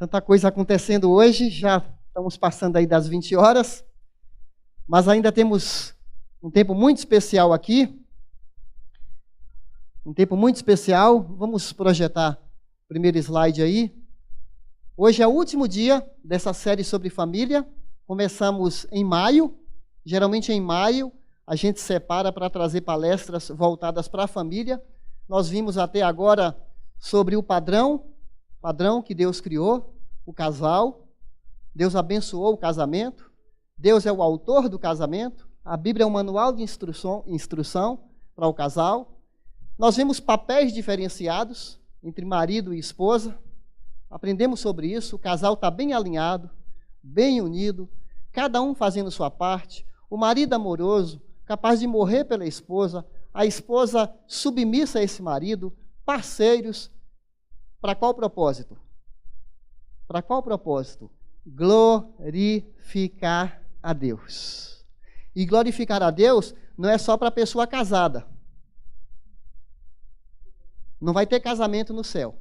Tanta coisa acontecendo hoje, já estamos passando aí das 20 horas, mas ainda temos um tempo muito especial aqui. Um tempo muito especial. Vamos projetar o primeiro slide aí. Hoje é o último dia dessa série sobre família. Começamos em maio. Geralmente em maio a gente separa para trazer palestras voltadas para a família. Nós vimos até agora sobre o padrão que Deus criou, o casal. Deus abençoou o casamento. Deus é o autor do casamento. A Bíblia é um manual de instrução para o casal. Nós vimos papéis diferenciados entre marido e esposa. Aprendemos sobre isso. O casal está bem alinhado, bem unido, cada um fazendo sua parte. O marido amoroso, capaz de morrer pela esposa, a esposa submissa a esse marido, parceiros. Para qual propósito? Para qual propósito? Glorificar a Deus. E glorificar a Deus não é só para a pessoa casada. Não vai ter casamento no céu.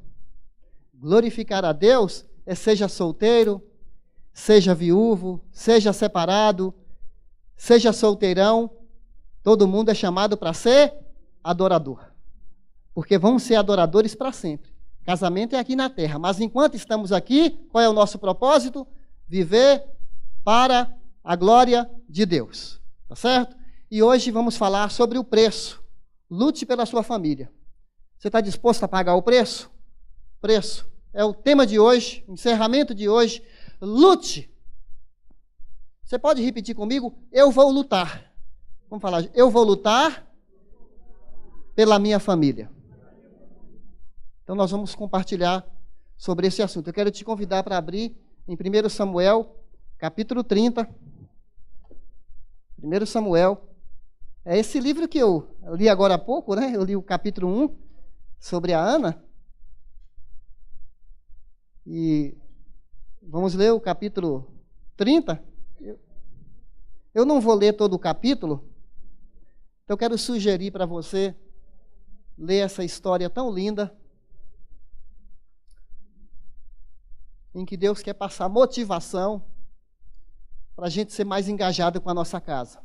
Glorificar a Deus é seja solteiro, seja viúvo, seja separado, seja solteirão. Todo mundo é chamado para ser adorador. Porque vamos ser adoradores para sempre. Casamento é aqui na terra, mas enquanto estamos aqui, qual é o nosso propósito? Viver para a glória de Deus. Tá certo? E hoje vamos falar sobre o preço. Lute pela sua família. Você está disposto a pagar o preço? Preço. É o tema de hoje, encerramento de hoje. Lute. Você pode repetir comigo? Eu vou lutar. Vamos falar. Eu vou lutar pela minha família. Então nós vamos compartilhar sobre esse assunto. Eu quero te convidar para abrir em 1 Samuel, capítulo 30. 1 Samuel. É esse livro que eu li agora há pouco, né? Eu li o capítulo 1 sobre a Ana. E vamos ler o capítulo 30. Eu não vou ler todo o capítulo. Então eu quero sugerir para você ler essa história tão linda, em que Deus quer passar motivação para a gente ser mais engajado com a nossa casa,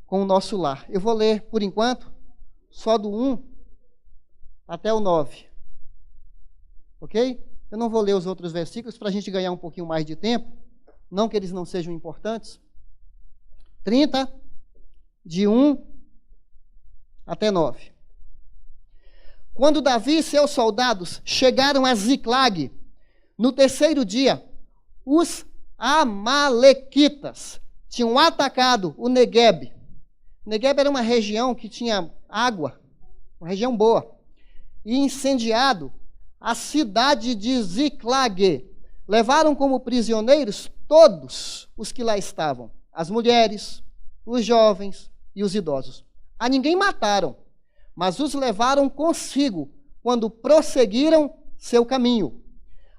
com o nosso lar. Eu vou ler, por enquanto, só do 1 até o 9. Ok? Eu não vou ler os outros versículos para a gente ganhar um pouquinho mais de tempo, não que eles não sejam importantes. 30, de 1 até 9. Quando Davi e seus soldados chegaram a Ziclag, no terceiro dia, os amalequitas tinham atacado o Negueb. Negueb era uma região que tinha água, uma região boa, e incendiado a cidade de Ziclag. Levaram como prisioneiros todos os que lá estavam, as mulheres, os jovens e os idosos. A ninguém mataram, mas os levaram consigo quando prosseguiram seu caminho.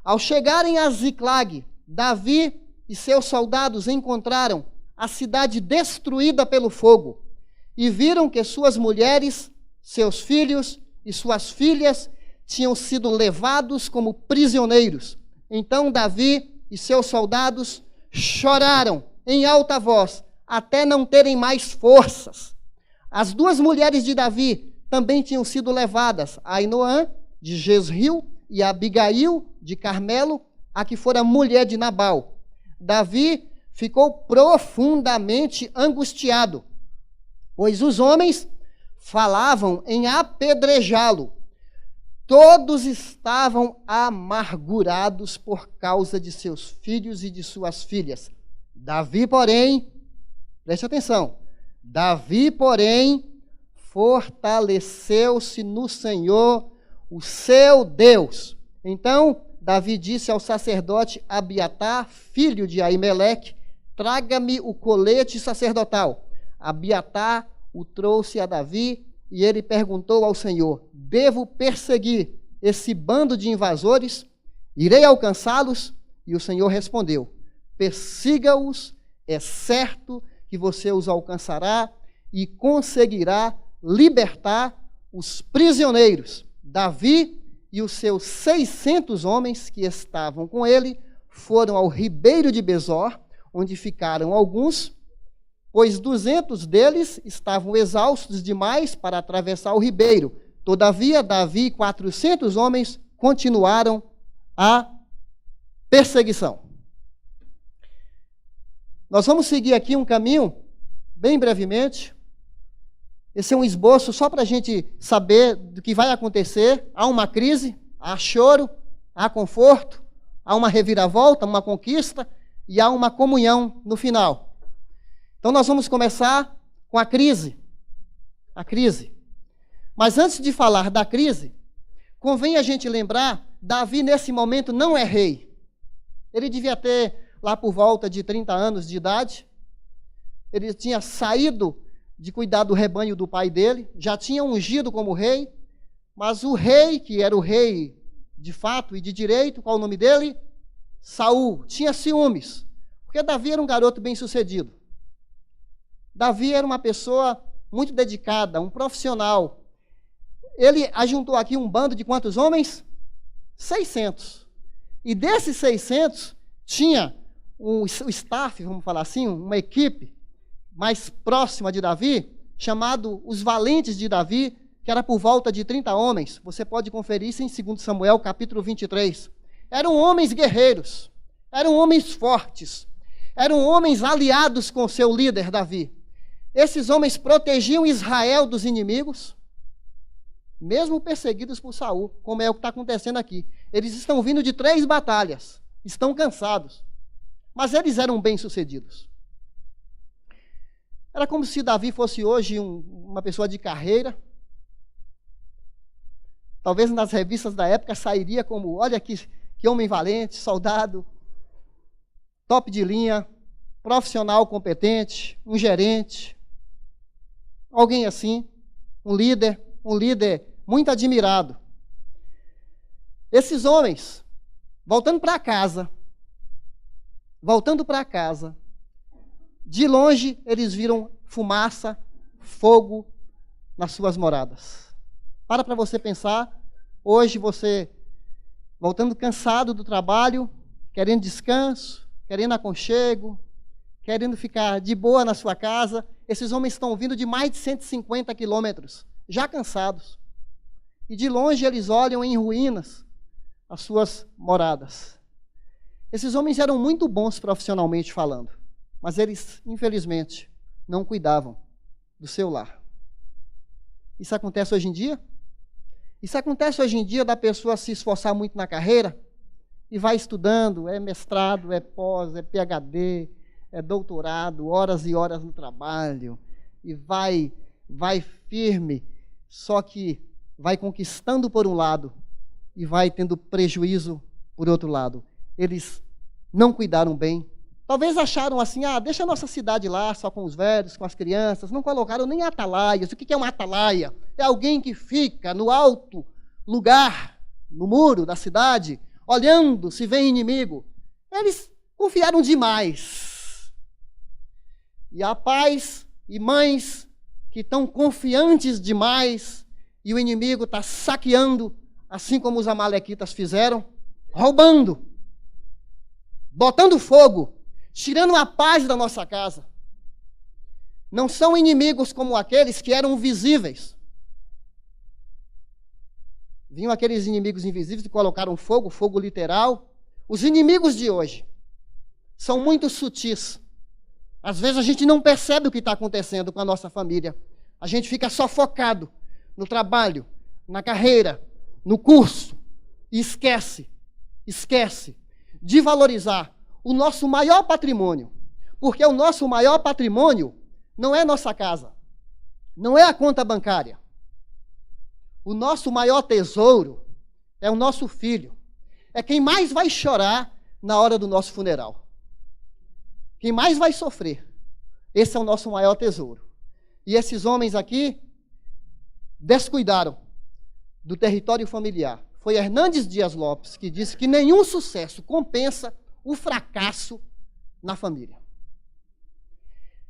Ao chegarem a Ziclag, Davi e seus soldados encontraram a cidade destruída pelo fogo e viram que suas mulheres, seus filhos e suas filhas tinham sido levados como prisioneiros. Então Davi e seus soldados choraram em alta voz, até não terem mais forças. As duas mulheres de Davi também tinham sido levadas, Ainoã, de Jezreel, e Abigail, de Carmelo, a que fora mulher de Nabal. Davi ficou profundamente angustiado, pois os homens falavam em apedrejá-lo. Todos estavam amargurados por causa de seus filhos e de suas filhas. Davi, porém, preste atenção, Davi, porém, fortaleceu-se no Senhor, o seu Deus. Então, Davi disse ao sacerdote Abiatar, filho de Aimeleque, traga-me o colete sacerdotal. Abiatar o trouxe a Davi e ele perguntou ao Senhor, devo perseguir esse bando de invasores? Irei alcançá-los? E o Senhor respondeu, persiga-os, é certo que você os alcançará e conseguirá libertar os prisioneiros. Davi e os seus 600 homens que estavam com ele foram ao ribeiro de Besor, onde ficaram alguns, pois 200 deles estavam exaustos demais para atravessar o ribeiro. Todavia, Davi e 400 homens continuaram a perseguição. Nós vamos seguir aqui um caminho, bem brevemente. Esse é um esboço só para a gente saber do que vai acontecer. Há uma crise, há choro, há conforto, há uma reviravolta, uma conquista e há uma comunhão no final. Então nós vamos começar com a crise. A crise. Mas antes de falar da crise, convém a gente lembrar, Davi nesse momento não é rei. Ele devia ter lá por volta de 30 anos de idade. Ele tinha saído de cuidar do rebanho do pai dele, já tinha ungido como rei, mas o rei, que era o rei de fato e de direito, qual o nome dele? Saul, tinha ciúmes, porque Davi era um garoto bem-sucedido. Davi era uma pessoa muito dedicada, um profissional. Ele ajuntou aqui um bando de quantos homens? 600. E desses 600, tinha o staff, vamos falar assim, uma equipe mais próxima de Davi, chamado os valentes de Davi, que era por volta de 30 homens. Você pode conferir isso em 2 Samuel, capítulo 23. Eram homens guerreiros, eram homens fortes, eram homens aliados com seu líder, Davi. Esses homens protegiam Israel dos inimigos, mesmo perseguidos por Saul, como é o que está acontecendo aqui. Eles estão vindo de 3 batalhas, estão cansados, mas eles eram bem-sucedidos. Era como se Davi fosse hoje uma pessoa de carreira. Talvez nas revistas da época sairia como, olha que homem valente, soldado, top de linha, profissional competente, um gerente, alguém assim, um líder muito admirado. Esses homens, voltando para casa, de longe eles viram fumaça, fogo nas suas moradas. Para você pensar, hoje você, voltando cansado do trabalho, querendo descanso, querendo aconchego, querendo ficar de boa na sua casa, esses homens estão vindo de mais de 150 quilômetros, já cansados. E de longe eles olham em ruínas as suas moradas. Esses homens eram muito bons profissionalmente falando, mas eles, infelizmente, não cuidavam do seu lar. Isso acontece hoje em dia? Isso acontece hoje em dia da pessoa se esforçar muito na carreira e vai estudando, é mestrado, é pós, é PhD, é doutorado, horas e horas no trabalho, e vai firme, só que vai conquistando por um lado e vai tendo prejuízo por outro lado. Eles não cuidaram bem. Talvez acharam assim, deixa a nossa cidade lá, só com os velhos, com as crianças, não colocaram nem atalaias. O que é uma atalaia? É alguém que fica no alto lugar, no muro da cidade, olhando se vem inimigo. Eles confiaram demais. E há pais e mães que estão confiantes demais e o inimigo está saqueando, assim como os amalequitas fizeram, roubando, botando fogo, tirando a paz da nossa casa. Não são inimigos como aqueles que eram visíveis. Vinham aqueles inimigos invisíveis que colocaram fogo, fogo literal. Os inimigos de hoje são muito sutis. Às vezes a gente não percebe o que está acontecendo com a nossa família. A gente fica só focado no trabalho, na carreira, no curso. E esquece de valorizar o nosso maior patrimônio. Porque o nosso maior patrimônio não é nossa casa, não é a conta bancária. O nosso maior tesouro é o nosso filho. É quem mais vai chorar na hora do nosso funeral. Quem mais vai sofrer. Esse é o nosso maior tesouro. E esses homens aqui descuidaram do território familiar. Foi Hernandes Dias Lopes que disse que nenhum sucesso compensa o fracasso na família.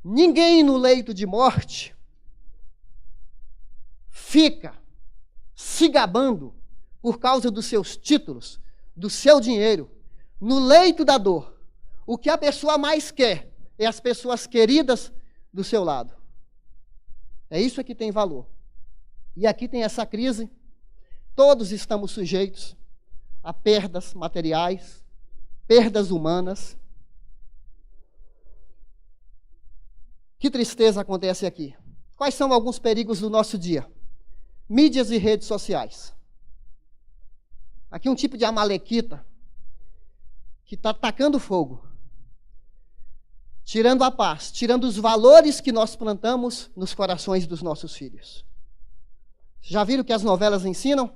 Ninguém no leito de morte fica se gabando por causa dos seus títulos, do seu dinheiro, no leito da dor, o que a pessoa mais quer é as pessoas queridas do seu lado. É isso que tem valor. E aqui tem essa crise. Todos estamos sujeitos a perdas materiais, perdas humanas. Que tristeza acontece aqui. Quais são alguns perigos do nosso dia? Mídias e redes sociais. Aqui um tipo de amalequita que está tacando fogo, tirando a paz, tirando os valores que nós plantamos nos corações dos nossos filhos. Já viram o que as novelas ensinam?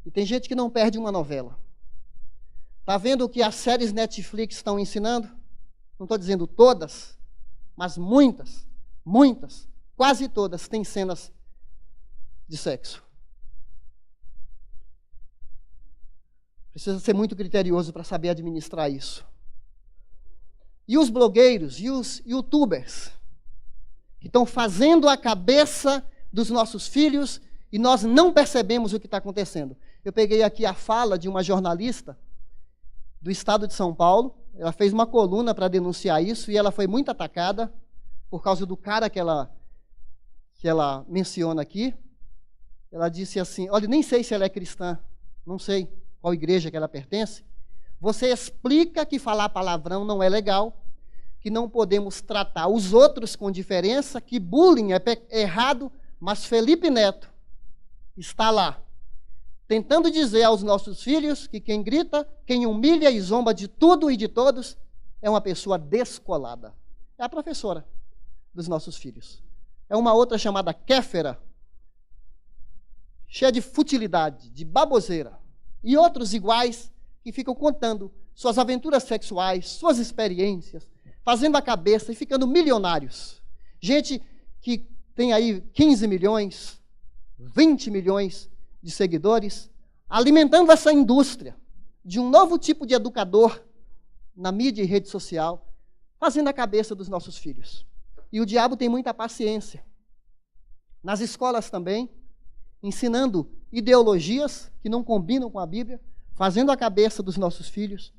E tem gente que não perde uma novela. Está vendo o que as séries Netflix estão ensinando? Não estou dizendo todas, mas muitas, quase todas têm cenas de sexo. Precisa ser muito criterioso para saber administrar isso. E os blogueiros e os youtubers que estão fazendo a cabeça dos nossos filhos e nós não percebemos o que está acontecendo. Eu peguei aqui a fala de uma jornalista do estado de São Paulo. Ela fez uma coluna para denunciar isso e ela foi muito atacada por causa do cara que ela menciona aqui. Ela disse assim, olha, nem sei se ela é cristã, não sei qual igreja que ela pertence. Você explica que falar palavrão não é legal, que não podemos tratar os outros com diferença, que bullying é errado, mas Felipe Neto está lá, tentando dizer aos nossos filhos que quem grita, quem humilha e zomba de tudo e de todos, é uma pessoa descolada. É a professora dos nossos filhos. É uma outra chamada Kéfera, cheia de futilidade, de baboseira. E outros iguais que ficam contando suas aventuras sexuais, suas experiências, fazendo a cabeça e ficando milionários. Gente que tem aí 15 milhões, 20 milhões de seguidores, alimentando essa indústria de um novo tipo de educador na mídia e rede social, fazendo a cabeça dos nossos filhos. E o diabo tem muita paciência. Nas escolas também, ensinando ideologias que não combinam com a Bíblia, fazendo a cabeça dos nossos filhos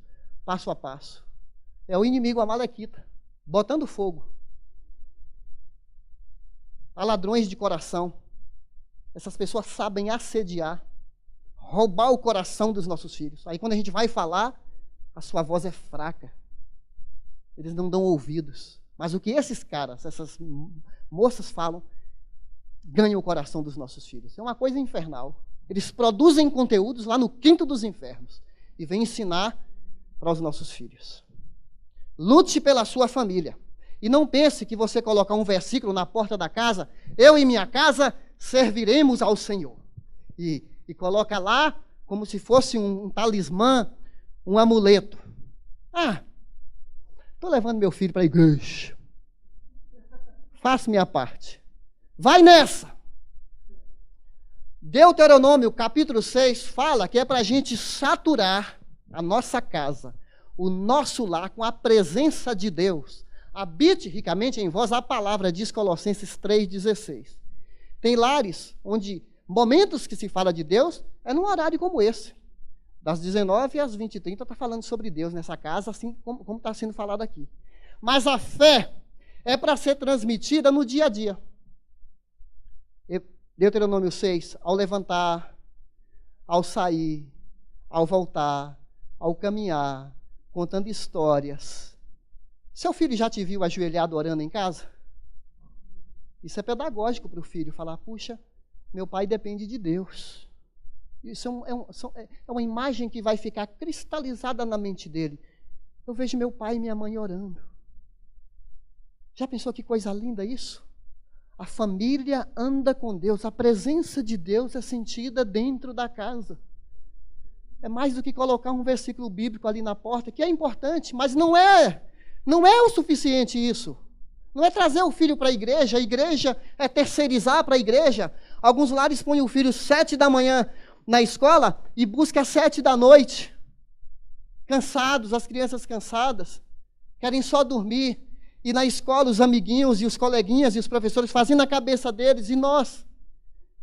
passo a passo. É o inimigo amalequita, botando fogo. Há ladrões de coração. Essas pessoas sabem assediar, roubar o coração dos nossos filhos. Aí quando a gente vai falar, a sua voz é fraca. Eles não dão ouvidos. Mas o que esses caras, essas moças falam, ganha o coração dos nossos filhos. É uma coisa infernal. Eles produzem conteúdos lá no quinto dos infernos e vêm ensinar para os nossos filhos. Lute pela sua família. E não pense que você colocar um versículo na porta da casa, eu e minha casa serviremos ao Senhor. E coloca lá como se fosse um talismã, um amuleto. Estou levando meu filho para a igreja. Faço minha parte. Vai nessa! Deuteronômio, capítulo 6, fala que é para a gente saturar a nossa casa, o nosso lar com a presença de Deus. Habite ricamente em vós a palavra, diz Colossenses 3,16. Tem lares onde momentos que se fala de Deus é num horário como esse. Das 19 às 20h30 está falando sobre Deus nessa casa, assim como está sendo falado aqui. Mas a fé é para ser transmitida no dia a dia. Deuteronômio 6, ao levantar, ao sair, ao voltar, ao caminhar, contando histórias. Seu filho já te viu ajoelhado orando em casa? Isso é pedagógico para o filho, falar, puxa, meu pai depende de Deus. Isso é uma imagem que vai ficar cristalizada na mente dele. Eu vejo meu pai e minha mãe orando. Já pensou que coisa linda isso? A família anda com Deus, a presença de Deus é sentida dentro da casa. É mais do que colocar um versículo bíblico ali na porta, que é importante, mas não é o suficiente isso. Não é trazer o filho para a igreja é terceirizar para a igreja. Alguns lares põem o filho 7 da manhã na escola e busca às 7 da noite. Cansados, as crianças cansadas, querem só dormir. E na escola, os amiguinhos e os coleguinhas e os professores fazendo a cabeça deles. E nós,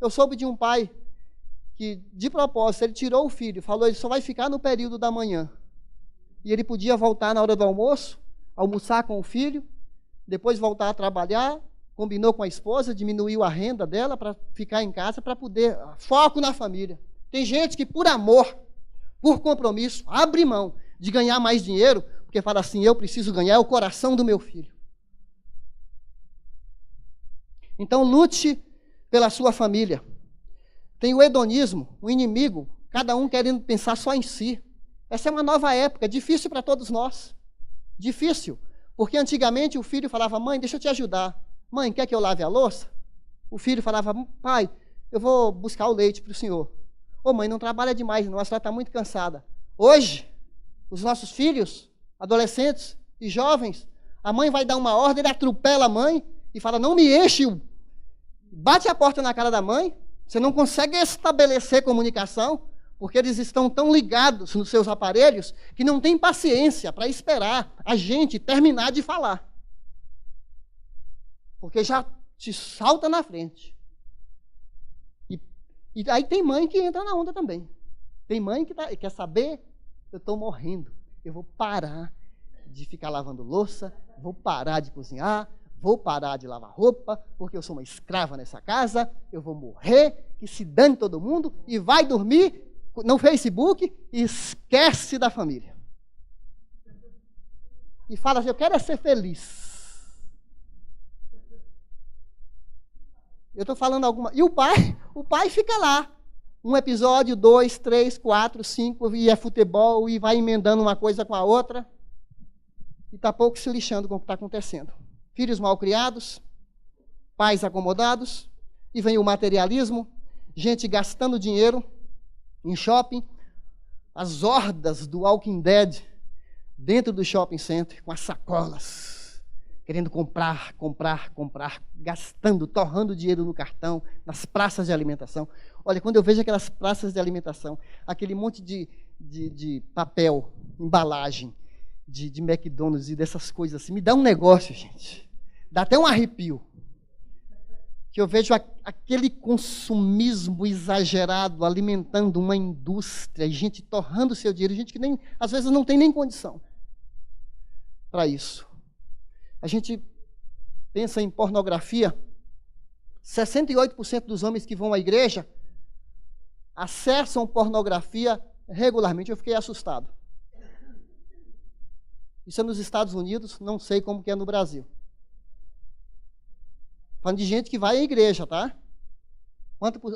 eu soube de um pai que, de propósito, ele tirou o filho, falou, ele só vai ficar no período da manhã. E ele podia voltar na hora do almoço, almoçar com o filho, depois voltar a trabalhar, combinou com a esposa, diminuiu a renda dela para ficar em casa, para poder, foco na família. Tem gente que, por amor, por compromisso, abre mão de ganhar mais dinheiro, porque fala assim, eu preciso ganhar o coração do meu filho. Então, lute pela sua família. Tem o hedonismo, o inimigo, cada um querendo pensar só em si. Essa é uma nova época, difícil para todos nós. Difícil, porque antigamente o filho falava, mãe, deixa eu te ajudar. Mãe, quer que eu lave a louça? O filho falava, pai, eu vou buscar o leite para o senhor. Ô mãe, não trabalha demais não, a senhora está muito cansada. Hoje, os nossos filhos, adolescentes e jovens, a mãe vai dar uma ordem, ele atropela a mãe e fala, não me enche, bate a porta na cara da mãe. Você não consegue estabelecer comunicação, porque eles estão tão ligados nos seus aparelhos que não tem paciência para esperar a gente terminar de falar. Porque já te salta na frente. E aí tem mãe que entra na onda também. Tem mãe que quer saber, eu estou morrendo, eu vou parar de ficar lavando louça, vou parar de cozinhar, vou parar de lavar roupa, porque eu sou uma escrava nessa casa, eu vou morrer, que se dane todo mundo, e vai dormir no Facebook e esquece da família. E fala assim, eu quero é ser feliz. Eu estou falando alguma... E o pai fica lá. Um episódio, 2, 3, 4, 5, e é futebol, e vai emendando uma coisa com a outra, e está pouco se lixando com o que está acontecendo. Filhos mal criados, pais acomodados, e vem o materialismo, gente gastando dinheiro em shopping, as hordas do Walking Dead dentro do shopping center, com as sacolas, querendo comprar, gastando, torrando dinheiro no cartão, nas praças de alimentação. Olha, quando eu vejo aquelas praças de alimentação, aquele monte de papel, embalagem, de McDonald's e dessas coisas assim, me dá um negócio, gente. Dá até um arrepio. Que eu vejo aquele consumismo exagerado alimentando uma indústria, gente torrando seu dinheiro, gente que nem, às vezes não tem nem condição para isso. A gente pensa em pornografia, 68% dos homens que vão à igreja acessam pornografia regularmente. Eu fiquei assustado. Isso é nos Estados Unidos, não sei como que é no Brasil. Falando de gente que vai à igreja, tá?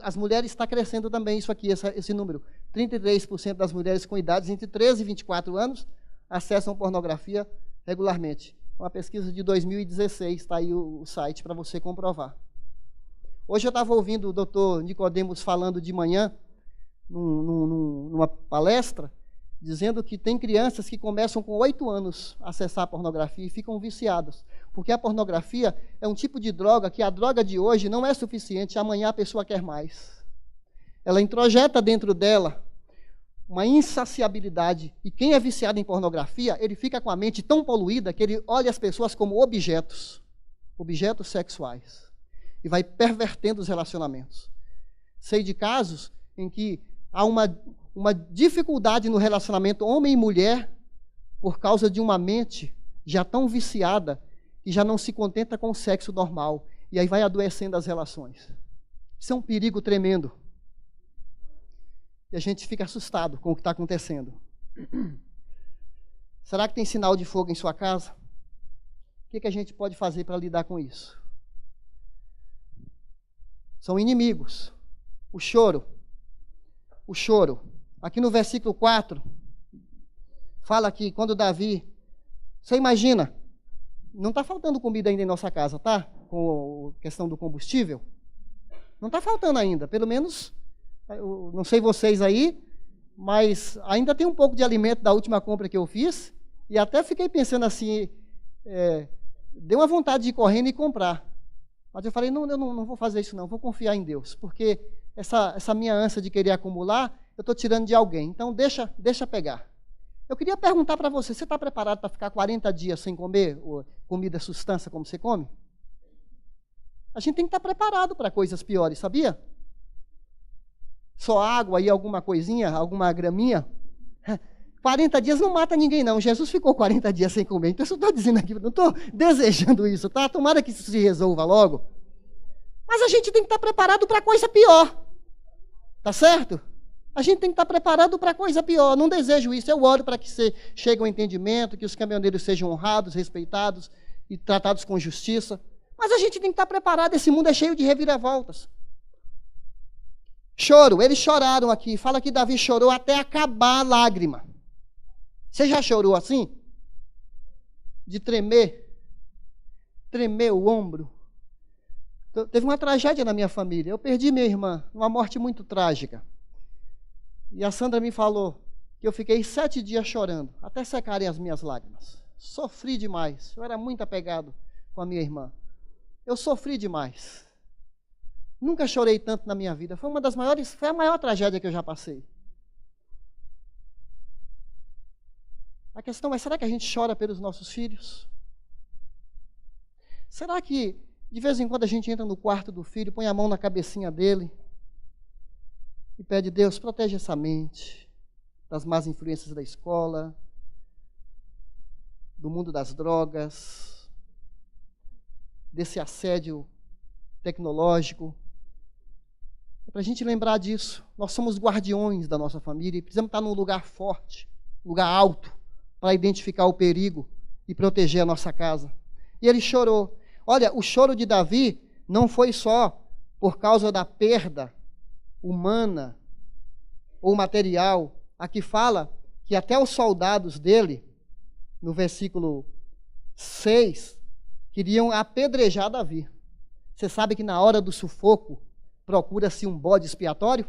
As mulheres está crescendo também isso aqui, esse número. 33% das mulheres com idades entre 13 e 24 anos acessam pornografia regularmente. Uma pesquisa de 2016, está aí o site para você comprovar. Hoje eu estava ouvindo o doutor Nicodemos falando de manhã, numa palestra, dizendo que tem crianças que começam com 8 anos a acessar a pornografia e ficam viciadas. Porque a pornografia é um tipo de droga que a droga de hoje não é suficiente, amanhã a pessoa quer mais. Ela introjeta dentro dela uma insaciabilidade. E quem é viciado em pornografia, ele fica com a mente tão poluída que ele olha as pessoas como objetos sexuais. E vai pervertendo os relacionamentos. Sei de casos em que há uma dificuldade no relacionamento homem e mulher por causa de uma mente já tão viciada que já não se contenta com o sexo normal. E aí vai adoecendo as relações. Isso é um perigo tremendo. E a gente fica assustado com o que está acontecendo. Será que tem sinal de fogo em sua casa? O que a gente pode fazer para lidar com isso? São inimigos. O choro. Aqui no versículo 4, fala que quando Davi... Você imagina, não está faltando comida ainda em nossa casa, tá? Com a questão do combustível. Não está faltando ainda, pelo menos... Eu não sei vocês aí, mas ainda tem um pouco de alimento da última compra que eu fiz, e até fiquei pensando assim, deu uma vontade de ir correndo e comprar. Mas eu falei, não, eu não vou fazer isso não, vou confiar em Deus, porque essa minha ânsia de querer acumular, eu estou tirando de alguém, então deixa pegar. Eu queria perguntar para você está preparado para ficar 40 dias sem comer comida substância como você come? A gente tem que estar preparado para coisas piores, sabia? só água e alguma coisinha, alguma graminha. 40 dias não mata ninguém, não. Jesus ficou 40 dias sem comer. Então, eu só estou dizendo aqui, não estou desejando isso, tá? Tomara que isso se resolva logo. Mas a gente tem que estar preparado para coisa pior. Tá certo? A gente tem que estar preparado para coisa pior. Não desejo isso. Eu oro para que chegue ao entendimento, que os caminhoneiros sejam honrados, respeitados e tratados com justiça. Mas a gente tem que estar preparado. Esse mundo é cheio de reviravoltas. Choro. Eles choraram aqui. Fala que Davi chorou até acabar a lágrima. Você já chorou assim? De tremer? Tremer o ombro? Teve uma tragédia na minha família. Eu perdi minha irmã, uma morte muito trágica. E a Sandra me falou que eu fiquei 7 dias chorando, até secarem as minhas lágrimas. Sofri demais. Eu era muito apegado com a minha irmã. Eu sofri demais. Nunca chorei tanto na minha vida. Foi a maior tragédia que eu já passei. A questão é, será que a gente chora pelos nossos filhos? Será que de vez em quando a gente entra no quarto do filho, põe a mão na cabecinha dele e pede: Deus, protege essa mente das más influências da escola, do mundo das drogas, desse assédio tecnológico. É para a gente lembrar disso. Nós somos guardiões da nossa família e precisamos estar num lugar forte, lugar alto, para identificar o perigo e proteger a nossa casa. E ele chorou. Olha, o choro de Davi não foi só por causa da perda humana ou material. Aqui fala que até os soldados dele, no versículo 6, queriam apedrejar Davi. Você sabe que na hora do sufoco procura-se um bode expiatório?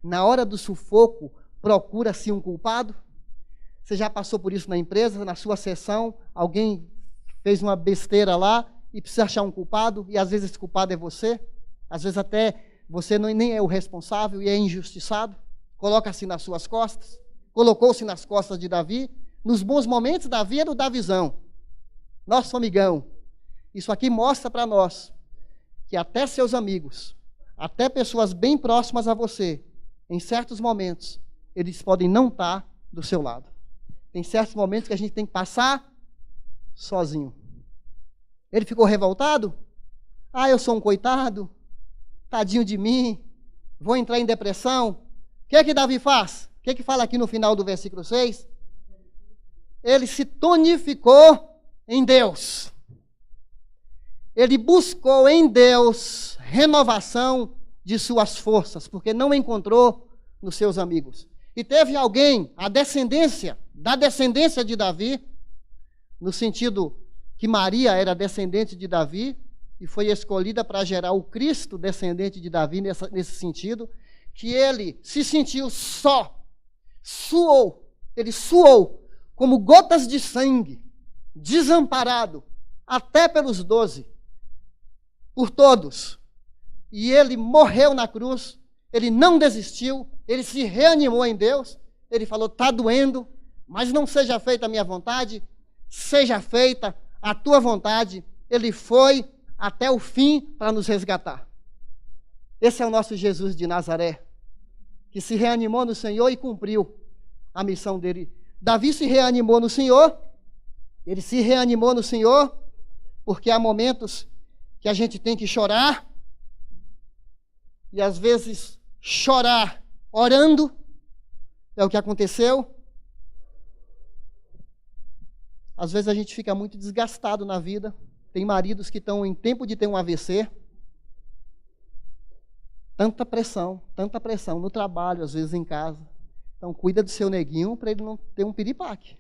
Na hora do sufoco procura-se um culpado? Você já passou por isso na empresa, na sua sessão? Alguém fez uma besteira lá e precisa achar um culpado, e às vezes esse culpado é você, às vezes até você nem é o responsável e é injustiçado. Coloca-se nas suas costas, colocou-se nas costas de Davi. Nos bons momentos, Davi era o Davizão, nosso amigão. Isso aqui mostra para nós que até seus amigos, até pessoas bem próximas a você, em certos momentos, eles podem não estar do seu lado. Tem certos momentos que a gente tem que passar sozinho. Ele ficou revoltado? Ah, eu sou um coitado, tadinho de mim, vou entrar em depressão. O que é que Davi faz? O que é que fala aqui no final do versículo 6? Ele se tonificou em Deus. Ele buscou em Deus renovação de suas forças, porque não encontrou nos seus amigos. E teve alguém, da descendência de Davi, no sentido que Maria era descendente de Davi e foi escolhida para gerar o Cristo descendente de Davi nesse sentido, que ele se sentiu ele suou como gotas de sangue, desamparado, até pelos 12, por todos. E ele morreu na cruz, ele não desistiu, ele se reanimou em Deus, ele falou: está doendo, mas não seja feita a minha vontade, seja feita a tua vontade. Ele foi até o fim para nos resgatar. Esse é o nosso Jesus de Nazaré, que se reanimou no Senhor e cumpriu a missão dele. Davi se reanimou no Senhor, ele se reanimou no Senhor, porque há momentos que a gente tem que chorar, e às vezes chorar orando, é o que aconteceu. Às vezes a gente fica muito desgastado na vida. Tem maridos que estão em tempo de ter um AVC. Tanta pressão no trabalho, às vezes em casa. Então cuida do seu neguinho para ele não ter um piripaque.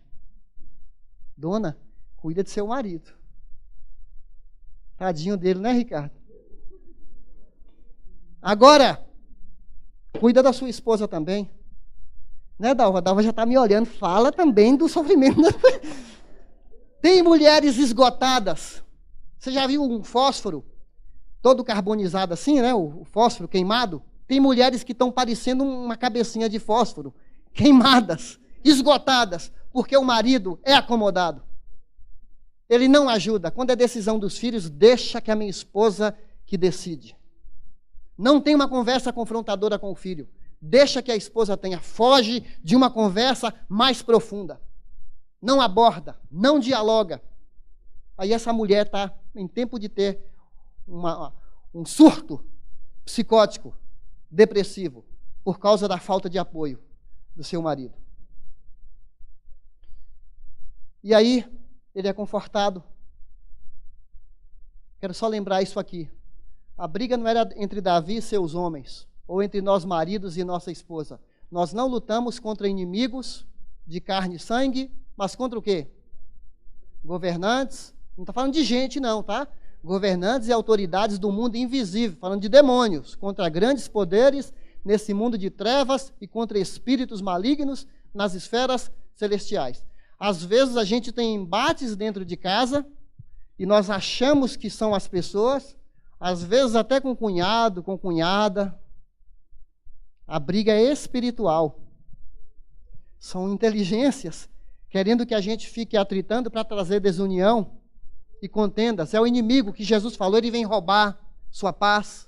Dona, cuida do seu marido. Tadinho dele, né, Ricardo? Agora, cuida da sua esposa também. Né, Dalva? A Dalva já está me olhando. Fala também do sofrimento. Tem mulheres esgotadas. Você já viu um fósforo todo carbonizado assim, né? O fósforo queimado? Tem mulheres que estão parecendo uma cabecinha de fósforo, queimadas, esgotadas, porque o marido é acomodado. Ele não ajuda. Quando é decisão dos filhos, deixa que a minha esposa que decide. Não tem uma conversa confrontadora com o filho. Deixa que a esposa tenha. Foge de uma conversa mais profunda. Não aborda, não dialoga. Aí essa mulher está em tempo de ter um surto psicótico, depressivo, por causa da falta de apoio do seu marido. E aí, ele é confortado. Quero só lembrar isso aqui. A briga não era entre Davi e seus homens, ou entre nós maridos e nossa esposa. Nós não lutamos contra inimigos de carne e sangue, mas contra o quê? Governantes. Não está falando de gente não, tá? Governantes e autoridades do mundo invisível, falando de demônios, contra grandes poderes nesse mundo de trevas e contra espíritos malignos nas esferas celestiais. Às vezes a gente tem embates dentro de casa e nós achamos que são as pessoas, às vezes até com cunhado, com cunhada. A briga é espiritual. São inteligências querendo que a gente fique atritando para trazer desunião e contendas. É o inimigo que Jesus falou, ele vem roubar sua paz,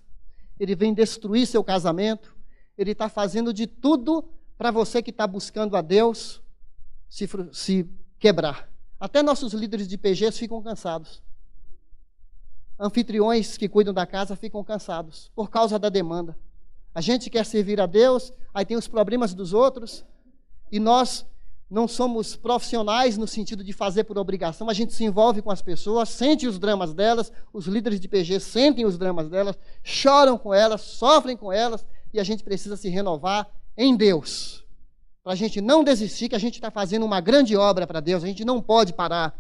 ele vem destruir seu casamento, ele está fazendo de tudo para você que está buscando a Deus se quebrar. Até nossos líderes de PGs ficam cansados. Anfitriões que cuidam da casa ficam cansados por causa da demanda. A gente quer servir a Deus, aí tem os problemas dos outros, e nós não somos profissionais no sentido de fazer por obrigação. A gente se envolve com as pessoas, sente os dramas delas, os líderes de PG sentem os dramas delas, choram com elas, sofrem com elas, e a gente precisa se renovar em Deus. Para a gente não desistir, que a gente está fazendo uma grande obra para Deus. A gente não pode parar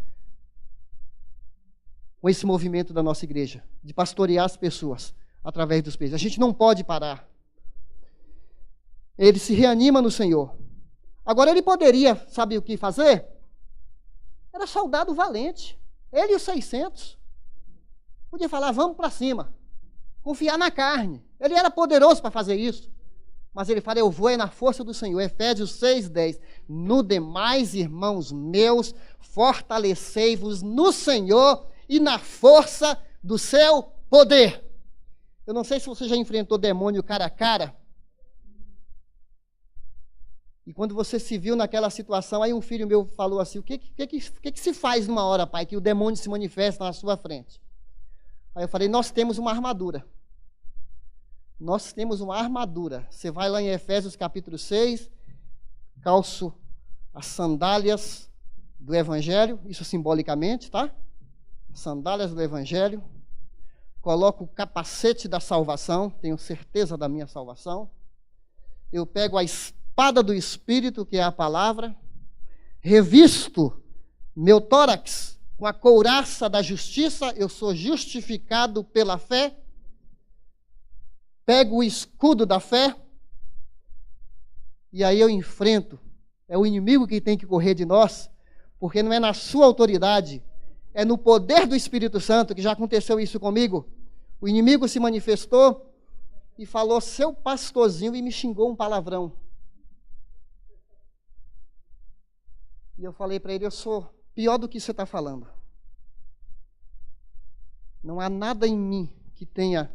com esse movimento da nossa igreja, de pastorear as pessoas através dos PGs. A gente não pode parar. Ele se reanima no Senhor. Agora ele poderia, sabe o que fazer? Era soldado valente. Ele e os 600. Podia falar, vamos para cima. Confiar na carne. Ele era poderoso para fazer isso. Mas ele fala, eu vou é na força do Senhor. Efésios 6:10. No demais, irmãos meus, fortalecei-vos no Senhor e na força do seu poder. Eu não sei se você já enfrentou demônio cara a cara. E quando você se viu naquela situação, aí um filho meu falou assim, o que se faz numa hora, pai, que o demônio se manifesta na sua frente? Aí eu falei, nós temos uma armadura. Nós temos uma armadura. Você vai lá em Efésios capítulo 6, calço as sandálias do Evangelho, isso simbolicamente, tá? Sandálias do Evangelho. Coloco o capacete da salvação, tenho certeza da minha salvação. Eu pego a espada do Espírito, que é a palavra, revisto meu tórax com a couraça da justiça, eu sou justificado pela fé, pego o escudo da fé, e aí eu enfrento. É o inimigo que tem que correr de nós, porque não é na sua autoridade, é no poder do Espírito Santo, que já aconteceu isso comigo. O inimigo se manifestou e falou, seu pastorzinho, e me xingou um palavrão. E eu falei para ele, eu sou pior do que você está falando. Não há nada em mim que tenha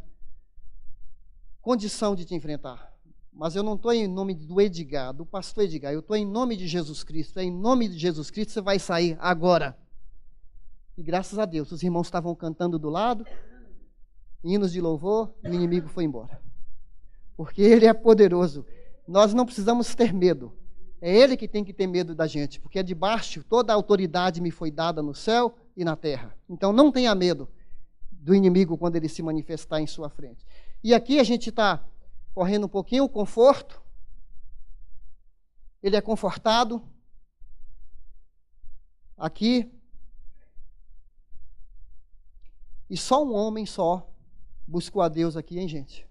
condição de te enfrentar. Mas eu não estou em nome do Edgar, do pastor Edgar, eu estou em nome de Jesus Cristo. É em nome de Jesus Cristo você vai sair agora. E graças a Deus, os irmãos estavam cantando do lado, hinos de louvor, e o inimigo foi embora. Porque ele é poderoso. Nós não precisamos ter medo. É ele que tem que ter medo da gente, porque é de baixo, toda a autoridade me foi dada no céu e na terra. Então não tenha medo do inimigo quando ele se manifestar em sua frente. E aqui a gente está correndo um pouquinho, o conforto. Ele é confortado. Aqui. E só um homem só buscou a Deus aqui, hein, gente?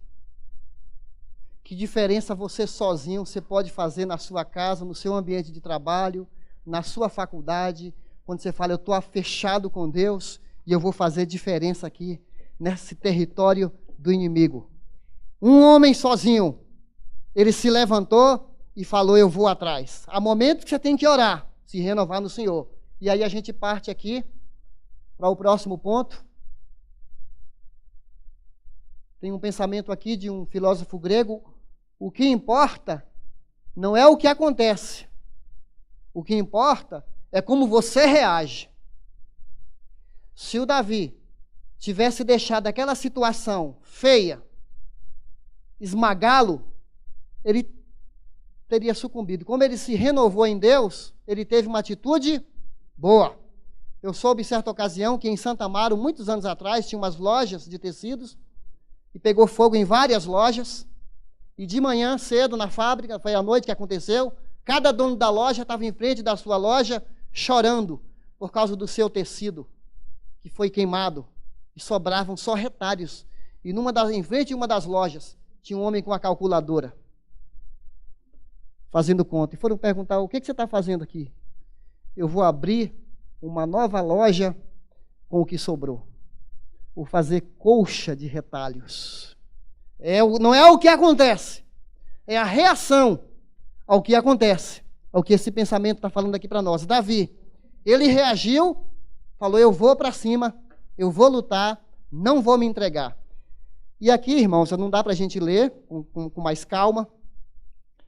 Que diferença você sozinho você pode fazer na sua casa, no seu ambiente de trabalho, na sua faculdade, quando você fala, eu estou fechado com Deus e eu vou fazer diferença aqui, nesse território do inimigo. Um homem sozinho, ele se levantou e falou, eu vou atrás. Há momentos que você tem que orar, se renovar no Senhor. E aí a gente parte aqui para o próximo ponto. Tem um pensamento aqui de um filósofo grego: o que importa não é o que acontece, o que importa é como você reage. Se o Davi tivesse deixado aquela situação feia esmagá-lo, ele teria sucumbido. Como ele se renovou em Deus, ele teve uma atitude boa. Eu soube, em certa ocasião, que em Santa Amaro, muitos anos atrás, tinha umas lojas de tecidos, e pegou fogo em várias lojas, e de manhã cedo na fábrica, foi à noite que aconteceu, cada dono da loja estava em frente da sua loja chorando por causa do seu tecido, que foi queimado, e sobravam só retalhos. E em frente de uma das lojas, tinha um homem com uma calculadora, fazendo conta. E foram perguntar: o que você está fazendo aqui? Eu vou abrir uma nova loja com o que sobrou. Vou fazer colcha de retalhos. Não é o que acontece, é a reação ao que acontece, ao que esse pensamento está falando aqui para nós. Davi, ele reagiu, falou: eu vou para cima, eu vou lutar, não vou me entregar. E aqui, irmãos, não dá para a gente ler com mais calma.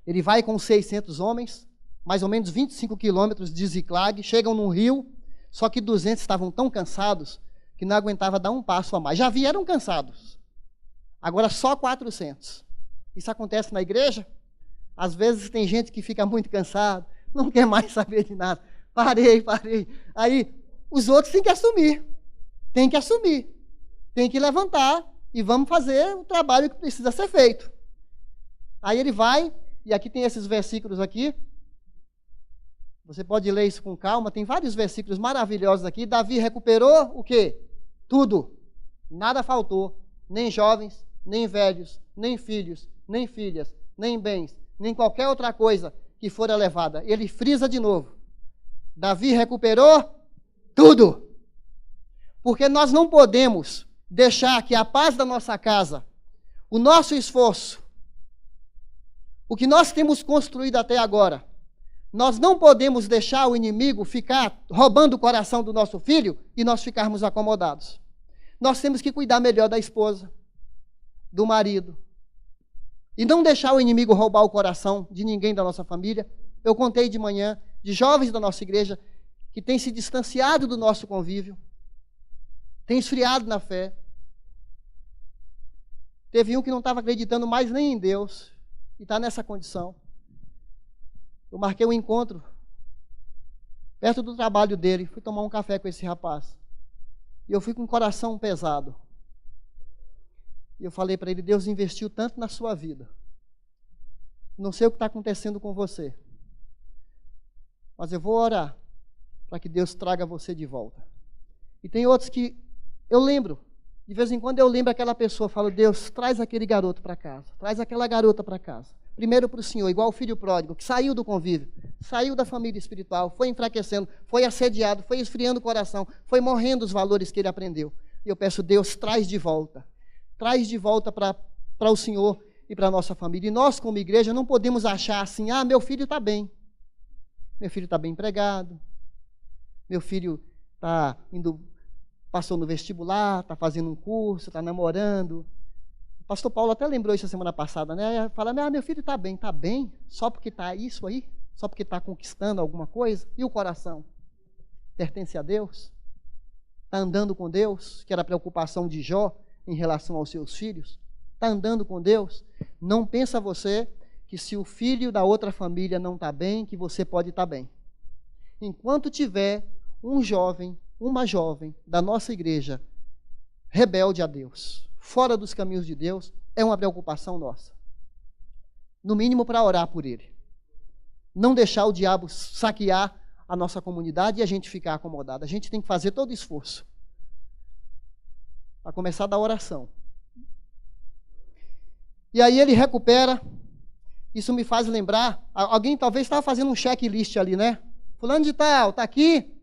Ele vai com 600 homens, mais ou menos 25 quilômetros de Ziclag, chegam num rio, só que 200 estavam tão cansados que não aguentava dar um passo a mais. Já vieram cansados, agora só 400. Isso acontece na igreja? Às vezes tem gente que fica muito cansado, não quer mais saber de nada. Parei. Aí os outros têm que assumir, tem que levantar e vamos fazer o trabalho que precisa ser feito. Aí ele vai, e aqui tem esses versículos aqui, você pode ler isso com calma, tem vários versículos maravilhosos aqui. Davi recuperou o quê? Tudo, nada faltou, nem jovens, nem velhos, nem filhos, nem filhas, nem bens, nem qualquer outra coisa que fora levada. Ele frisa de novo: Davi recuperou tudo. Porque nós não podemos deixar que a paz da nossa casa, o nosso esforço, o que nós temos construído até agora, nós não podemos deixar o inimigo ficar roubando o coração do nosso filho e nós ficarmos acomodados. Nós temos que cuidar melhor da esposa, do marido, e não deixar o inimigo roubar o coração de ninguém da nossa família. Eu contei de manhã de jovens da nossa igreja que têm se distanciado do nosso convívio, têm esfriado na fé. Teve um que não estava acreditando mais nem em Deus e está nessa condição. Eu marquei um encontro perto do trabalho dele, fui tomar um café com esse rapaz. E eu fui com o coração pesado. E eu falei para ele: Deus investiu tanto na sua vida. Não sei o que está acontecendo com você, mas eu vou orar para que Deus traga você de volta. E tem outros que eu lembro, de vez em quando eu lembro aquela pessoa, falo: Deus, traz aquele garoto para casa, traz aquela garota para casa. Primeiro para o Senhor, igual o filho pródigo, que saiu do convívio, saiu da família espiritual, foi enfraquecendo, foi assediado, foi esfriando o coração, foi morrendo os valores que ele aprendeu. E eu peço: Deus, traz de volta para o Senhor e para a nossa família. E nós, como igreja, não podemos achar assim: meu filho está bem empregado, meu filho passou no vestibular, está fazendo um curso, está namorando. O pastor Paulo até lembrou isso a semana passada, né? Fala: meu filho está bem, só porque está isso aí, só porque está conquistando alguma coisa. E o coração? Pertence a Deus? Está andando com Deus? Que era a preocupação de Jó em relação aos seus filhos. Está andando com Deus? Não pensa você que se o filho da outra família não está bem, que você pode estar bem. Enquanto tiver um jovem, uma jovem da nossa igreja rebelde a Deus, fora dos caminhos de Deus, é uma preocupação nossa. No mínimo para orar por ele. Não deixar o diabo saquear a nossa comunidade e a gente ficar acomodado. A gente tem que fazer todo esforço. A começar da oração. E aí ele recupera. Isso me faz lembrar, alguém talvez estava fazendo um checklist ali, né? Fulano de tal, está aqui?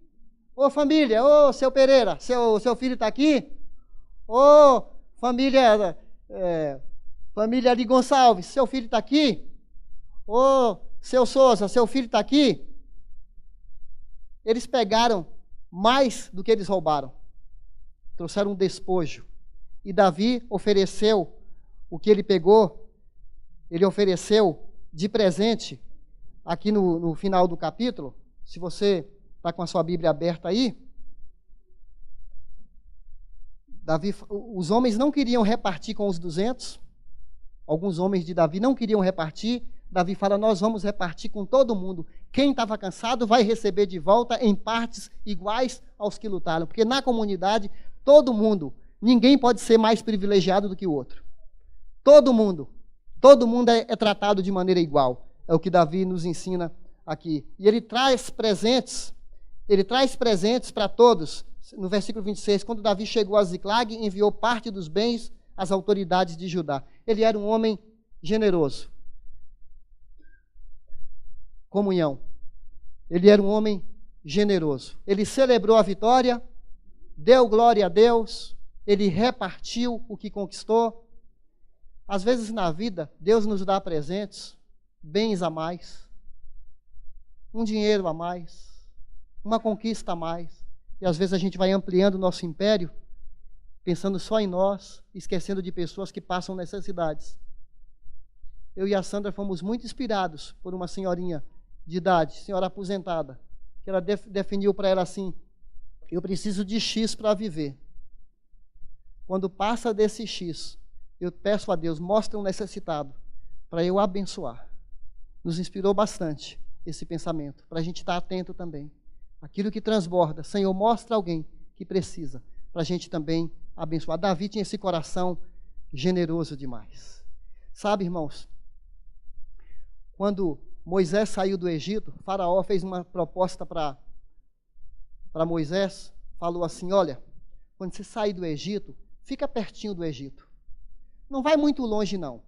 Ô família, ô seu Pereira, seu filho está aqui? Ô família de Gonçalves, seu filho está aqui? Ô seu Souza, seu filho está aqui? Eles pegaram mais do que eles roubaram. Trouxeram um despojo. E Davi ofereceu o que ele pegou, ele ofereceu de presente aqui no final do capítulo. Se você está com a sua Bíblia aberta aí, Davi, os homens não queriam repartir com os 200, alguns homens de Davi não queriam repartir. Davi fala, nós vamos repartir com todo mundo. Quem estava cansado vai receber de volta em partes iguais aos que lutaram. Porque na comunidade, todo mundo, ninguém pode ser mais privilegiado do que o outro. Todo mundo é tratado de maneira igual. É o que Davi nos ensina aqui. E ele traz presentes para todos. No versículo 26, quando Davi chegou a Ziclag, enviou parte dos bens às autoridades de Judá. Ele era um homem generoso. Comunhão. Ele era um homem generoso. Ele celebrou a vitória, deu glória a Deus, ele repartiu o que conquistou. Às vezes na vida, Deus nos dá presentes, bens a mais, um dinheiro a mais, uma conquista a mais. E às vezes a gente vai ampliando o nosso império, pensando só em nós, esquecendo de pessoas que passam necessidades. Eu e a Sandra fomos muito inspirados por uma senhorinha de idade, senhora aposentada, que ela definiu para ela assim, eu preciso de X para viver. Quando passa desse X, eu peço a Deus, mostra um necessitado, para eu abençoar. Nos inspirou bastante esse pensamento, para a gente estar atento também. Aquilo que transborda, Senhor, mostra alguém que precisa, para a gente também abençoar. Davi tinha esse coração generoso demais. Sabe, irmãos, quando Moisés saiu do Egito, Faraó fez uma proposta para Moisés, falou assim, olha, quando você sair do Egito, fica pertinho do Egito. Não vai muito longe, não.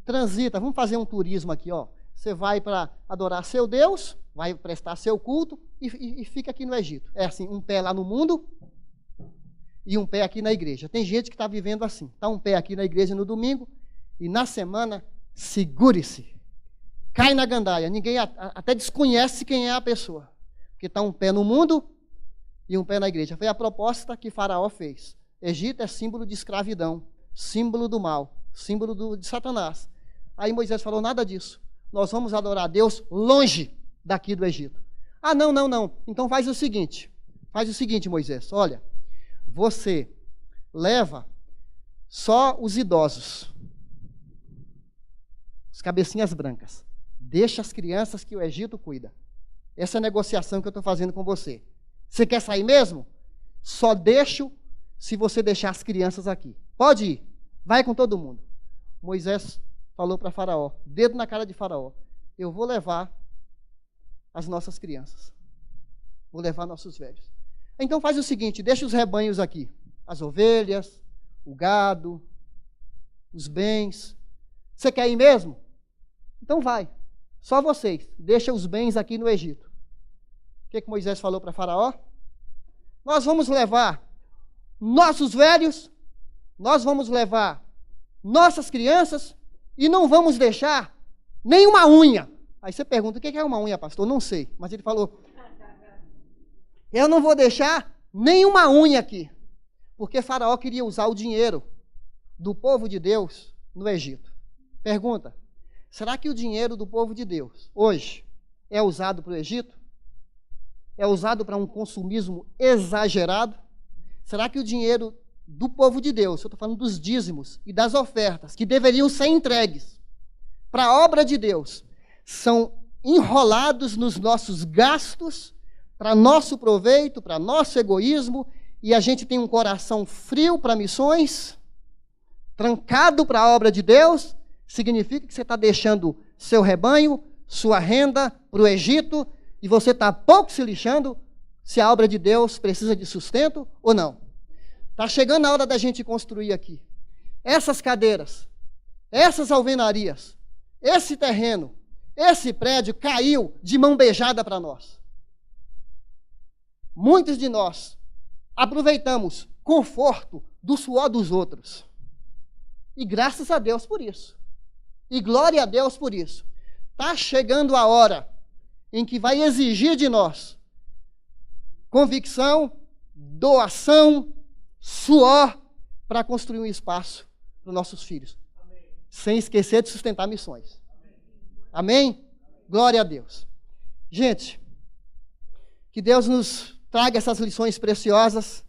Transita, vamos fazer um turismo aqui, ó. Você vai para adorar seu Deus, vai prestar seu culto e fica aqui no Egito. É assim, um pé lá no mundo e um pé aqui na igreja. Tem gente que está vivendo assim. Está um pé aqui na igreja no domingo e na semana, segure-se. Cai na gandaia, ninguém até desconhece quem é a pessoa, porque está um pé no mundo e um pé na igreja. Foi a proposta que Faraó fez. Egito é símbolo de escravidão, símbolo do mal, símbolo de Satanás. Aí Moisés falou, nada disso, nós vamos adorar a Deus longe daqui do Egito. Ah, não, então faz o seguinte, Moisés, olha, você leva só os idosos, os cabecinhas brancas. Deixa as crianças que o Egito cuida. Essa é a negociação que eu estou fazendo com você. Você quer sair mesmo? Só deixo se você deixar as crianças aqui. Pode ir. Vai com todo mundo. Moisés falou para Faraó, dedo na cara de Faraó, eu vou levar as nossas crianças. Vou levar nossos velhos. Então faz o seguinte, deixa os rebanhos aqui. As ovelhas, o gado, os bens. Você quer ir mesmo? Então vai. Só vocês, deixa os bens aqui no Egito. O que Moisés falou para Faraó? Nós vamos levar nossos velhos, nós vamos levar nossas crianças e não vamos deixar nenhuma unha. Aí você pergunta, o que é uma unha, pastor? Não sei, mas ele falou, eu não vou deixar nenhuma unha aqui, porque Faraó queria usar o dinheiro do povo de Deus no Egito. Pergunta, será que o dinheiro do povo de Deus, hoje, é usado para o Egito? É usado para um consumismo exagerado? Será que o dinheiro do povo de Deus, eu estou falando dos dízimos e das ofertas, que deveriam ser entregues para a obra de Deus, são enrolados nos nossos gastos, para nosso proveito, para nosso egoísmo, e a gente tem um coração frio para missões, trancado para a obra de Deus? Significa que você está deixando seu rebanho, sua renda para o Egito, e você está pouco se lixando se a obra de Deus precisa de sustento ou não. Está chegando a hora da gente construir aqui. Essas cadeiras, essas alvenarias, esse terreno, esse prédio caiu de mão beijada para nós. Muitos de nós aproveitamos conforto do suor dos outros. E graças a Deus por isso. E glória a Deus por isso. Está chegando a hora em que vai exigir de nós convicção, doação, suor, para construir um espaço para os nossos filhos. sem esquecer de sustentar missões. Amém? Glória a Deus. Gente, que Deus nos traga essas lições preciosas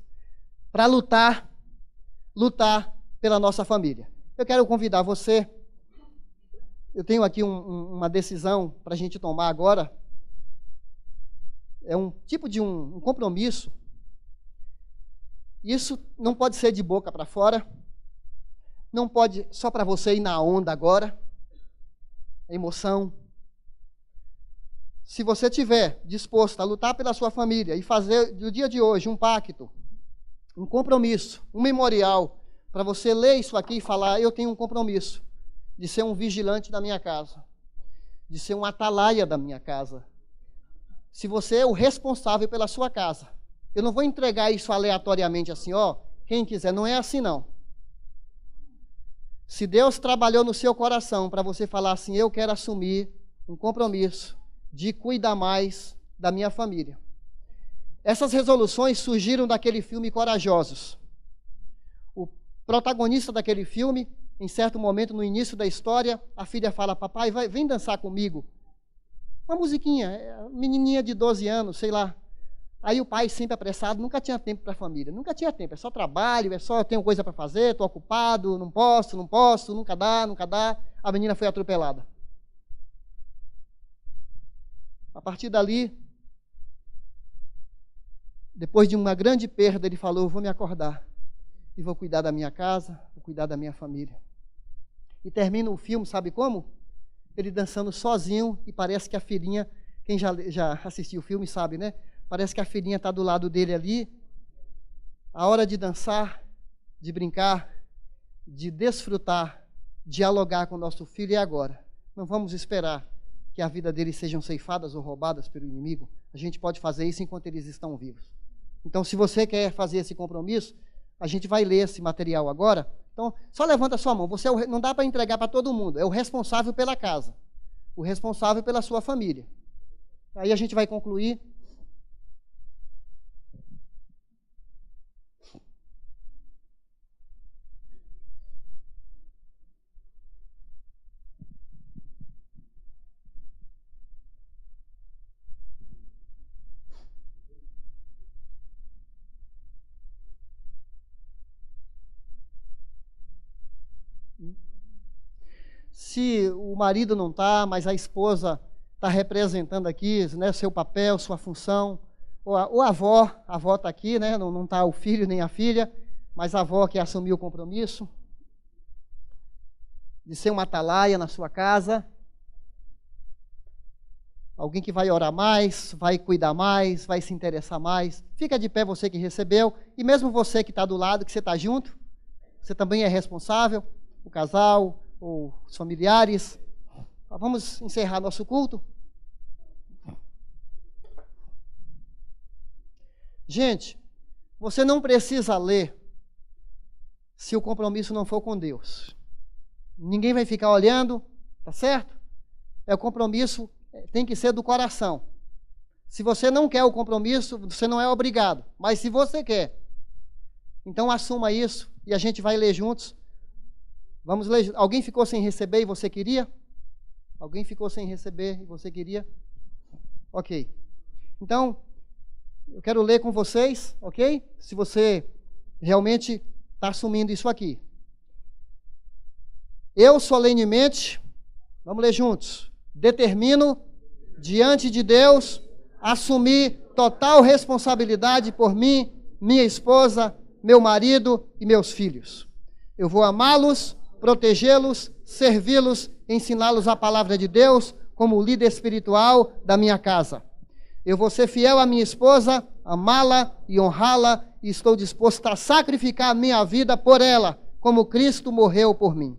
para lutar pela nossa família. Eu quero convidar você, eu tenho aqui uma decisão para a gente tomar agora, é um tipo de um compromisso. Isso não pode ser de boca para fora, não pode só para você ir na onda agora, emoção. Se você estiver disposto a lutar pela sua família e fazer do dia de hoje um pacto, um compromisso, um memorial, para você ler isso aqui e falar, eu tenho um compromisso de ser um vigilante da minha casa, de ser um atalaia da minha casa. Se você é o responsável pela sua casa, eu não vou entregar isso aleatoriamente assim, ó, quem quiser, não é assim não. Se Deus trabalhou no seu coração para você falar assim, eu quero assumir um compromisso de cuidar mais da minha família. Essas resoluções surgiram daquele filme Corajosos. O protagonista daquele filme, em certo momento, no início da história, a filha fala, papai, vem dançar comigo. Uma musiquinha, menininha de 12 anos, sei lá. Aí o pai, sempre apressado, nunca tinha tempo para a família. Nunca tinha tempo, é só trabalho, é só tenho coisa para fazer, estou ocupado, não posso, nunca dá. A menina foi atropelada. A partir dali, depois de uma grande perda, ele falou, eu vou me acordar e vou cuidar da minha casa, vou cuidar da minha família. E termina o filme, sabe como? Ele dançando sozinho e parece que a filhinha, quem já assistiu o filme sabe, né? Parece que a filhinha está do lado dele ali. A hora de dançar, de brincar, de desfrutar, dialogar com o nosso filho é agora. Não vamos esperar que a vida deles sejam ceifadas ou roubadas pelo inimigo. A gente pode fazer isso enquanto eles estão vivos. Então, se você quer fazer esse compromisso, a gente vai ler esse material agora. Então, só levanta a sua mão. Você não dá para entregar para todo mundo. É o responsável pela casa. O responsável pela sua família. Aí a gente vai concluir. Se o marido não está, mas a esposa está representando aqui, né, seu papel, sua função, ou a avó está aqui, né, não está o filho nem a filha, mas a avó que assumiu o compromisso de ser uma atalaia na sua casa, alguém que vai orar mais, vai cuidar mais, vai se interessar mais. Fica de pé você que recebeu, e mesmo você que está do lado, que você está junto, você também é responsável, o casal, ou os familiares. Vamos encerrar nosso culto. Gente, você não precisa ler se o compromisso não for com Deus. Ninguém vai ficar olhando, tá certo? O compromisso tem que ser do coração. Se você não quer o compromisso, você não é obrigado. Mas se você quer, então assuma isso e a gente vai ler juntos. Vamos ler. Alguém ficou sem receber e você queria? Alguém ficou sem receber e você queria? Ok. Então, eu quero ler com vocês, ok? Se você realmente está assumindo isso aqui. Eu solenemente, vamos ler juntos, determino, diante de Deus, assumir total responsabilidade por mim, minha esposa, meu marido e meus filhos. Eu vou amá-los, protegê-los, servi-los, ensiná-los a palavra de Deus como líder espiritual da minha casa. Eu vou ser fiel à minha esposa, amá-la e honrá-la, e estou disposto a sacrificar a minha vida por ela, como Cristo morreu por mim.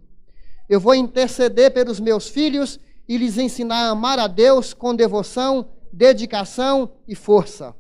Eu vou interceder pelos meus filhos e lhes ensinar a amar a Deus com devoção, dedicação e força.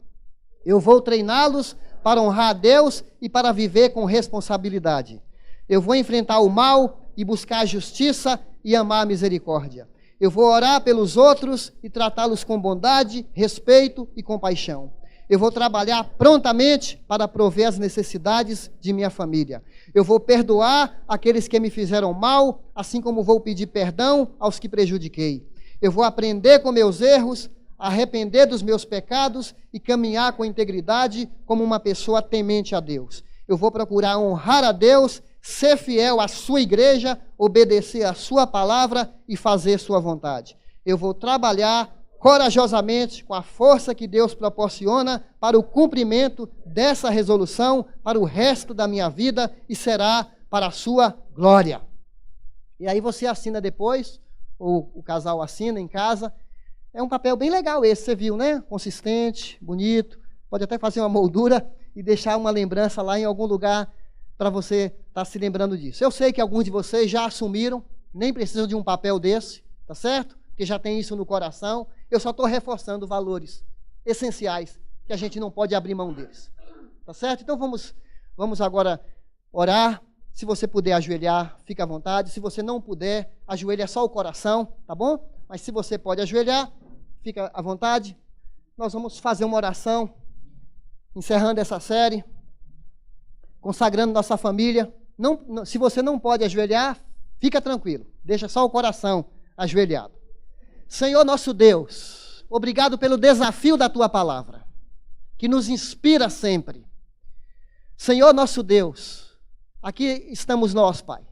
Eu vou treiná-los para honrar a Deus e para viver com responsabilidade. Eu vou enfrentar o mal e buscar a justiça e amar a misericórdia. Eu vou orar pelos outros e tratá-los com bondade, respeito e compaixão. Eu vou trabalhar prontamente para prover as necessidades de minha família. Eu vou perdoar aqueles que me fizeram mal, assim como vou pedir perdão aos que prejudiquei. Eu vou aprender com meus erros, arrepender dos meus pecados e caminhar com integridade como uma pessoa temente a Deus. Eu vou procurar honrar a Deus, ser fiel à sua igreja, obedecer a sua palavra e fazer sua vontade. Eu vou trabalhar corajosamente, com a força que Deus proporciona para o cumprimento dessa resolução para o resto da minha vida e será para a sua glória. E aí você assina depois, ou o casal assina em casa. É um papel bem legal esse, você viu, né? Consistente, bonito, pode até fazer uma moldura e deixar uma lembrança lá em algum lugar para você estar se lembrando disso. Eu sei que alguns de vocês já assumiram, nem precisam de um papel desse, tá certo? Porque já tem isso no coração. Eu só estou reforçando valores essenciais que a gente não pode abrir mão deles. Tá certo? Então vamos agora orar. Se você puder ajoelhar, fica à vontade. Se você não puder, ajoelha só o coração, tá bom? Mas se você pode ajoelhar, fica à vontade. Nós vamos fazer uma oração, encerrando essa série, consagrando nossa família. Se você não pode ajoelhar, fica tranquilo. Deixa só o coração ajoelhado. Senhor nosso Deus, obrigado pelo desafio da Tua palavra, que nos inspira sempre. Senhor nosso Deus, aqui estamos nós, Pai,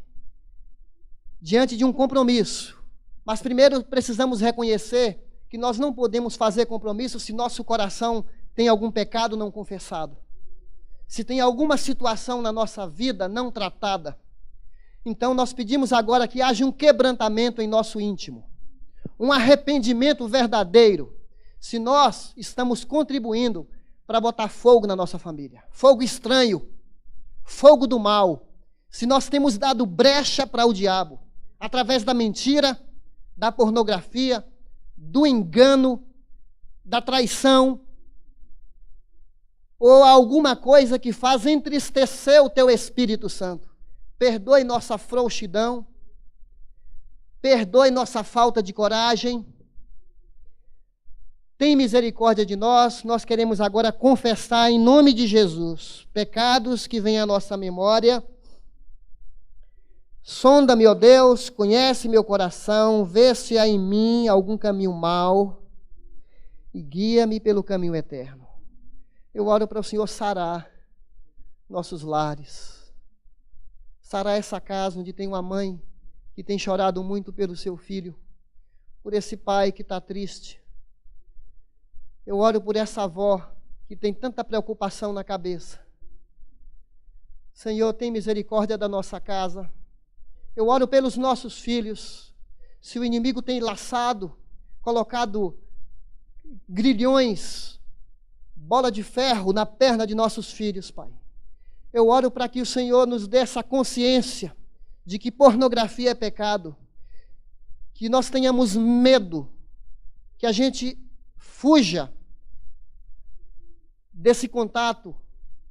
diante de um compromisso, mas primeiro precisamos reconhecer que nós não podemos fazer compromisso se nosso coração tem algum pecado não confessado, se tem alguma situação na nossa vida não tratada. Então nós pedimos agora que haja um quebrantamento em nosso íntimo, um arrependimento verdadeiro, se nós estamos contribuindo para botar fogo na nossa família, fogo estranho, fogo do mal, se nós temos dado brecha para o diabo, através da mentira, da pornografia, do engano, da traição, ou alguma coisa que faz entristecer o Teu Espírito Santo. Perdoe nossa frouxidão, perdoe nossa falta de coragem. Tem misericórdia de nós. Nós queremos agora confessar em nome de Jesus pecados que vêm à nossa memória. Sonda-me, ó Deus, conhece meu coração, vê se há em mim algum caminho mau e guia-me pelo caminho eterno. Eu oro para o Senhor sarar nossos lares, sarar essa casa onde tem uma mãe que tem chorado muito pelo seu filho, por esse pai que está triste. Eu oro por essa avó que tem tanta preocupação na cabeça. Senhor, tem misericórdia da nossa casa. Eu oro pelos nossos filhos. Se o inimigo tem laçado, colocado grilhões, bola de ferro na perna de nossos filhos, Pai. Eu oro para que o Senhor nos dê essa consciência de que pornografia é pecado, que nós tenhamos medo, que a gente fuja desse contato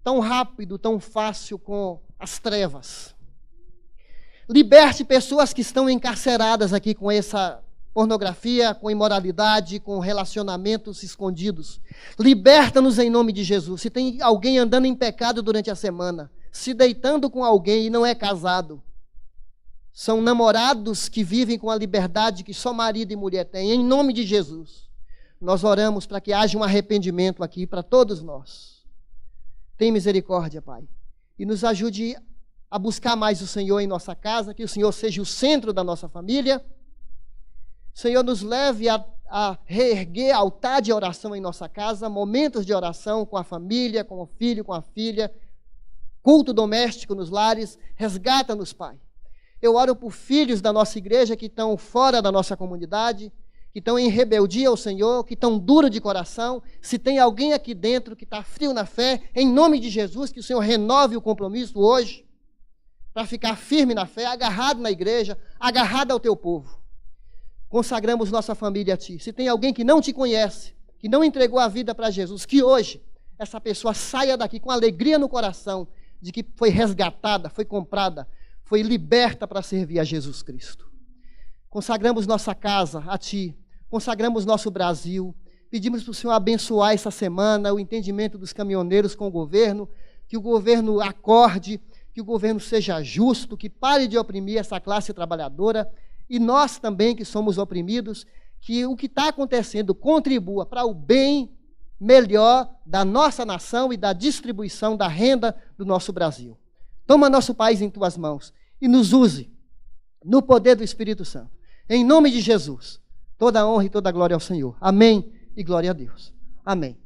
tão rápido, tão fácil com as trevas. Liberte pessoas que estão encarceradas aqui com essa pornografia, com imoralidade, com relacionamentos escondidos. Liberta-nos em nome de Jesus. Se tem alguém andando em pecado durante a semana, se deitando com alguém e não é casado, são namorados que vivem com a liberdade que só marido e mulher têm. Em nome de Jesus, nós oramos para que haja um arrependimento aqui para todos nós. Tem misericórdia, Pai, e nos ajude a buscar mais o Senhor em nossa casa, que o Senhor seja o centro da nossa família. Senhor, nos leve a reerguer altar de oração em nossa casa, momentos de oração com a família, com o filho, com a filha, culto doméstico nos lares. Resgata-nos, Pai. Eu oro por filhos da nossa igreja que estão fora da nossa comunidade, que estão em rebeldia ao Senhor, que estão duros de coração. Se tem alguém aqui dentro que está frio na fé, em nome de Jesus, que o Senhor renove o compromisso hoje, para ficar firme na fé, agarrado na igreja, agarrado ao Teu povo. Consagramos nossa família a Ti. Se tem alguém que não Te conhece, que não entregou a vida para Jesus, que hoje essa pessoa saia daqui com alegria no coração de que foi resgatada, foi comprada, foi liberta para servir a Jesus Cristo. Consagramos nossa casa a Ti, consagramos nosso Brasil, Pedimos para o Senhor abençoar essa semana o entendimento dos caminhoneiros com o governo, que o governo acorde, que o governo seja justo, que pare de oprimir essa classe trabalhadora, e nós também que somos oprimidos, que o que está acontecendo contribua para o bem melhor da nossa nação e da distribuição da renda do nosso Brasil. Toma nosso país em tuas mãos e nos use no poder do Espírito Santo. Em nome de Jesus, toda a honra e toda a glória ao Senhor. Amém e glória a Deus. Amém.